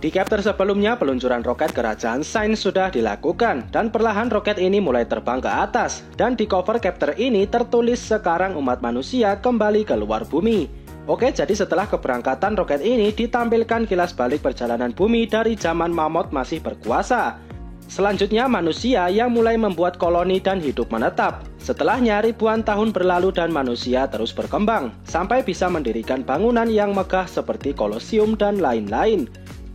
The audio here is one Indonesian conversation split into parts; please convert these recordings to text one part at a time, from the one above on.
Di chapter sebelumnya, peluncuran roket kerajaan sains sudah dilakukan dan perlahan roket ini mulai terbang ke atas. Dan di cover chapter ini tertulis sekarang umat manusia kembali ke luar bumi. Oke, jadi setelah keberangkatan roket ini ditampilkan kilas balik perjalanan bumi dari zaman mamut masih berkuasa. Selanjutnya manusia yang mulai membuat koloni dan hidup menetap. Setelahnya ribuan tahun berlalu dan manusia terus berkembang sampai bisa mendirikan bangunan yang megah seperti Kolosium dan lain-lain.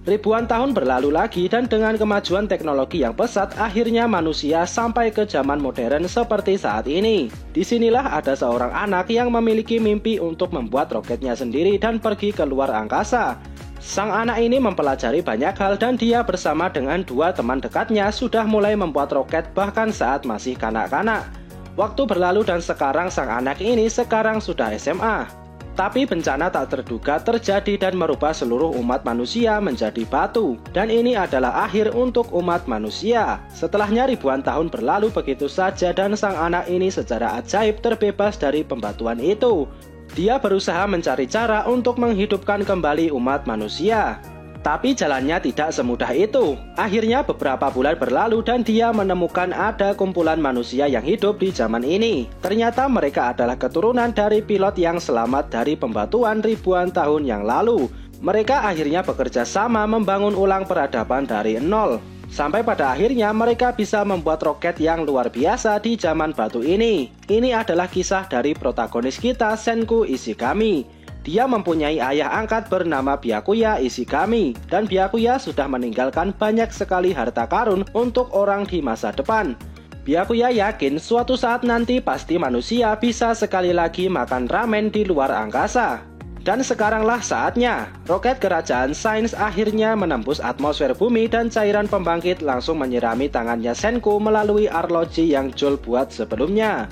Ribuan tahun berlalu lagi dan dengan kemajuan teknologi yang pesat, akhirnya manusia sampai ke zaman modern seperti saat ini. Disinilah ada seorang anak yang memiliki mimpi untuk membuat roketnya sendiri dan pergi ke luar angkasa. Sang anak ini mempelajari banyak hal dan dia bersama dengan dua teman dekatnya sudah mulai membuat roket bahkan saat masih kanak-kanak. Waktu berlalu dan sekarang sang anak ini sekarang sudah SMA. Tapi bencana tak terduga terjadi dan merubah seluruh umat manusia menjadi batu. Dan ini adalah akhir untuk umat manusia. Setelahnya ribuan tahun berlalu begitu saja dan sang anak ini secara ajaib terbebas dari pembatuan itu. Dia berusaha mencari cara untuk menghidupkan kembali umat manusia. Tapi jalannya tidak semudah itu. Akhirnya beberapa bulan berlalu dan dia menemukan ada kumpulan manusia yang hidup di zaman ini. Ternyata mereka adalah keturunan dari pilot yang selamat dari pembatuan ribuan tahun yang lalu. Mereka akhirnya bekerja sama membangun ulang peradaban dari nol. Sampai pada akhirnya mereka bisa membuat roket yang luar biasa di zaman batu ini. Ini adalah kisah dari protagonis kita, Senku Ishigami. Dia mempunyai ayah angkat bernama Byakuya Ishigami, dan Byakuya sudah meninggalkan banyak sekali harta karun untuk orang di masa depan. Byakuya yakin suatu saat nanti pasti manusia bisa sekali lagi makan ramen di luar angkasa. Dan sekaranglah saatnya, roket kerajaan sains akhirnya menembus atmosfer bumi dan cairan pembangkit langsung menyirami tangannya Senku melalui arloji yang Joel buat sebelumnya.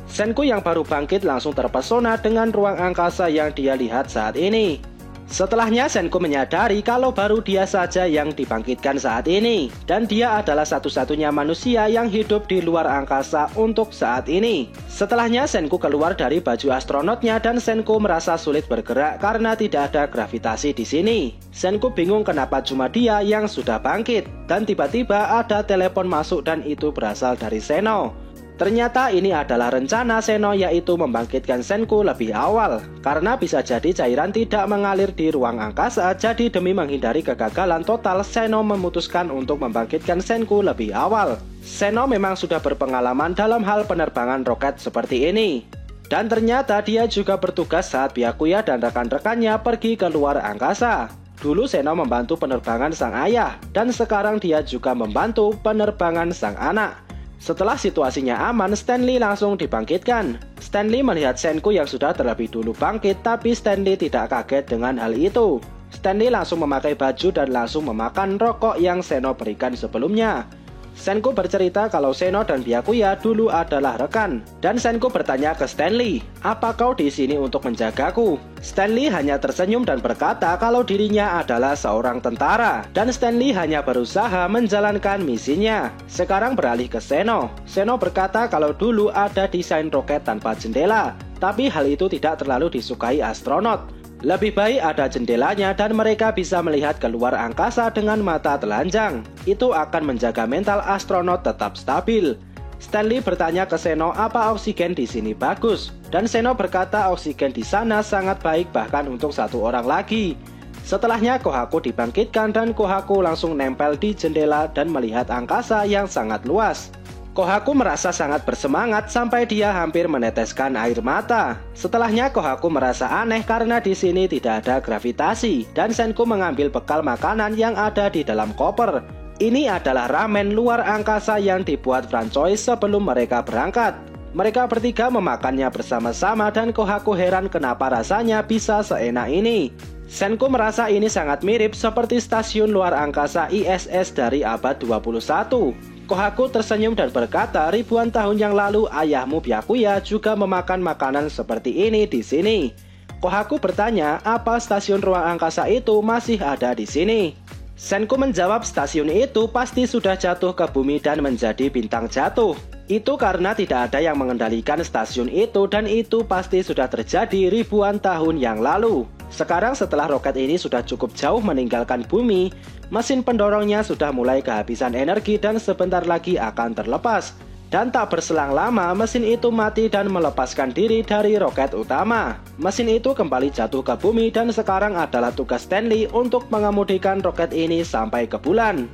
Senku yang baru bangkit langsung terpesona dengan ruang angkasa yang dia lihat saat ini. Setelahnya Senku menyadari kalau baru dia saja yang dibangkitkan saat ini. Dan dia adalah satu-satunya manusia yang hidup di luar angkasa untuk saat ini. Setelahnya Senku keluar dari baju astronotnya dan Senku merasa sulit bergerak karena tidak ada gravitasi di sini. Senku bingung kenapa cuma dia yang sudah bangkit. Dan tiba-tiba ada telepon masuk dan itu berasal dari Seno. Ternyata ini adalah rencana Seno, yaitu membangkitkan Senku lebih awal. Karena bisa jadi cairan tidak mengalir di ruang angkasa, jadi demi menghindari kegagalan total, Seno memutuskan untuk membangkitkan Senku lebih awal. Seno memang sudah berpengalaman dalam hal penerbangan roket seperti ini. Dan ternyata dia juga bertugas saat Byakuya dan rekan-rekannya pergi ke luar angkasa. Dulu Seno membantu penerbangan sang ayah, dan sekarang dia juga membantu penerbangan sang anak. Setelah situasinya aman, Stanley langsung dibangkitkan. Stanley melihat Senku yang sudah terlebih dulu bangkit, tapi Stanley tidak kaget dengan hal itu. Stanley langsung memakai baju dan langsung memakan rokok yang Seno berikan sebelumnya. Senku bercerita kalau Seno dan Byakuya dulu adalah rekan. Dan Senku bertanya ke Stanley, "Apa kau di sini untuk menjagaku?" Stanley hanya tersenyum dan berkata kalau dirinya adalah seorang tentara. Dan Stanley hanya berusaha menjalankan misinya. Sekarang beralih ke Seno. Seno berkata kalau dulu ada desain roket tanpa jendela. Tapi hal itu tidak terlalu disukai astronot. Lebih baik ada jendelanya dan mereka bisa melihat keluar angkasa dengan mata telanjang. Itu akan menjaga mental astronot tetap stabil. Stanley bertanya ke Seno apa oksigen di sini bagus. Dan Seno berkata oksigen di sana sangat baik bahkan untuk satu orang lagi. Setelahnya Kohaku dibangkitkan dan Kohaku langsung nempel di jendela dan melihat angkasa yang sangat luas. Kohaku merasa sangat bersemangat sampai dia hampir meneteskan air mata. Setelahnya Kohaku merasa aneh karena di sini tidak ada gravitasi dan Senku mengambil bekal makanan yang ada di dalam koper. Ini adalah ramen luar angkasa yang dibuat Francois sebelum mereka berangkat. Mereka bertiga memakannya bersama-sama dan Kohaku heran kenapa rasanya bisa seenak ini. Senku merasa ini sangat mirip seperti stasiun luar angkasa ISS dari abad 21. Kohaku tersenyum dan berkata ribuan tahun yang lalu ayahmu Byakuya juga memakan makanan seperti ini di sini. Kohaku bertanya apa stasiun ruang angkasa itu masih ada di sini. Senku menjawab stasiun itu pasti sudah jatuh ke bumi dan menjadi bintang jatuh. Itu karena tidak ada yang mengendalikan stasiun itu dan itu pasti sudah terjadi ribuan tahun yang lalu. Sekarang setelah roket ini sudah cukup jauh meninggalkan bumi, mesin pendorongnya sudah mulai kehabisan energi dan sebentar lagi akan terlepas. Dan tak berselang lama, mesin itu mati dan melepaskan diri dari roket utama. Mesin itu kembali jatuh ke bumi dan sekarang adalah tugas Stanley untuk mengemudikan roket ini sampai ke bulan.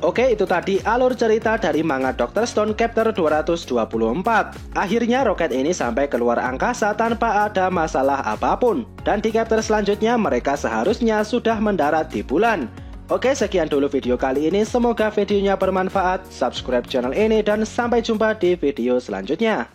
Oke, itu tadi alur cerita dari manga Dr. Stone Chapter 224. Akhirnya roket ini sampai keluar angkasa tanpa ada masalah apapun. Dan di chapter selanjutnya mereka seharusnya sudah mendarat di bulan. Oke, sekian dulu video kali ini. Semoga videonya bermanfaat. Subscribe channel ini dan sampai jumpa di video selanjutnya.